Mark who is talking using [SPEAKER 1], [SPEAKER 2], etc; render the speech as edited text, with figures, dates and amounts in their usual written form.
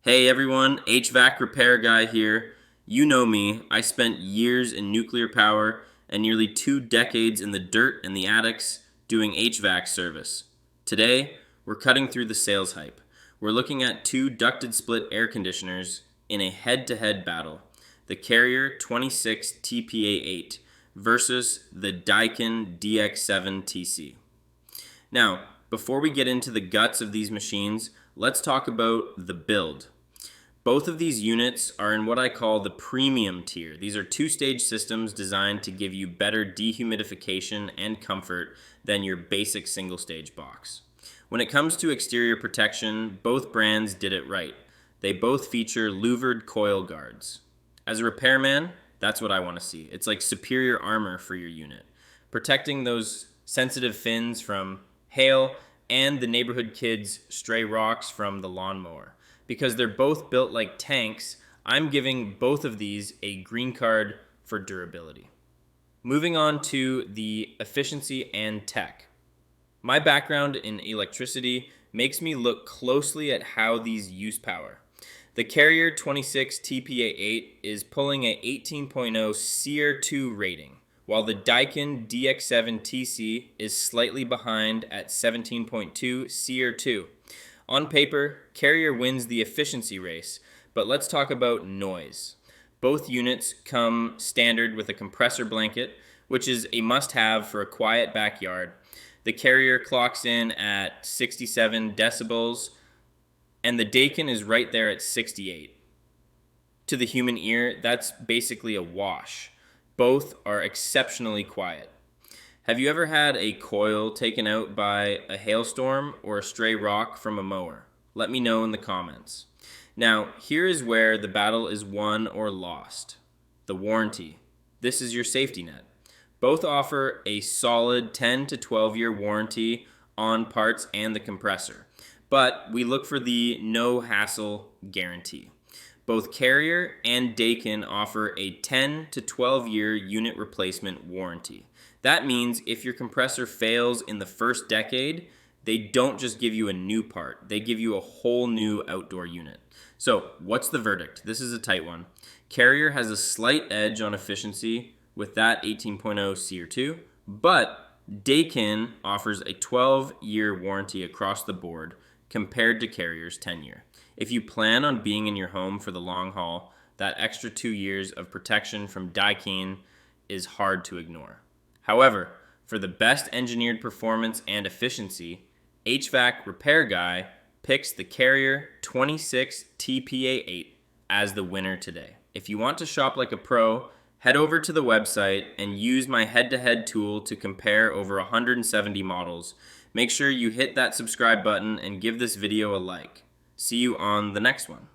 [SPEAKER 1] Hey everyone, HVAC Repair Guy here. You know me, I spent years in nuclear power and nearly 2 decades in the dirt and the attics doing HVAC service. Today, we're cutting through the sales hype. We're looking at two ducted split air conditioners in a head-to-head battle. The Carrier 26 TPA8 versus the Daikin DX7TC. Now, before we get into the guts of these machines, let's talk about the build. Both of these units are in what I call the premium tier. These are two-stage systems designed to give you better dehumidification and comfort than your basic single-stage box. When it comes to exterior protection, both brands did it right. They both feature louvered coil guards. As a repairman, that's what I want to see. It's like superior armor for your unit, protecting those sensitive fins from hail and the neighborhood kids' stray rocks from the lawnmower. Because they're both built like tanks, I'm giving both of these a green card for durability. Moving on to the efficiency and tech. My background in electricity makes me look closely at how these use power. The Carrier 26 TPA8 is pulling a 18.0 CR2 rating, while the Daikin DX7TC is slightly behind at 17.2 CR2. On paper, Carrier wins the efficiency race, but let's talk about noise. Both units come standard with a compressor blanket, which is a must-have for a quiet backyard. The Carrier clocks in at 67 decibels, and the Daikin is right there at 68. To the human ear, that's basically a wash. Both are exceptionally quiet. Have you ever had a coil taken out by a hailstorm or a stray rock from a mower? Let me know in the comments. Now, here is where the battle is won or lost. The warranty. This is your safety net. Both offer a solid 10 to 12 year warranty on parts and the compressor, but we look for the no hassle guarantee. Both Carrier and Daikin offer a 10 to 12 year unit replacement warranty. That means if your compressor fails in the first decade, they don't just give you a new part, they give you a whole new outdoor unit. So, what's the verdict? This is a tight one. Carrier has a slight edge on efficiency with that 18.0 CR2, but Daikin offers a 12-year warranty across the board compared to Carrier's 10-year. If you plan on being in your home for the long haul, that extra 2 years of protection from Daikin is hard to ignore. However, for the best engineered performance and efficiency, HVAC Repair Guy picks the Carrier 26 TPA8 as the winner today. If you want to shop like a pro, head over to the website and use my head-to-head tool to compare over 170 models. Make sure you hit that subscribe button and give this video a like. See you on the next one.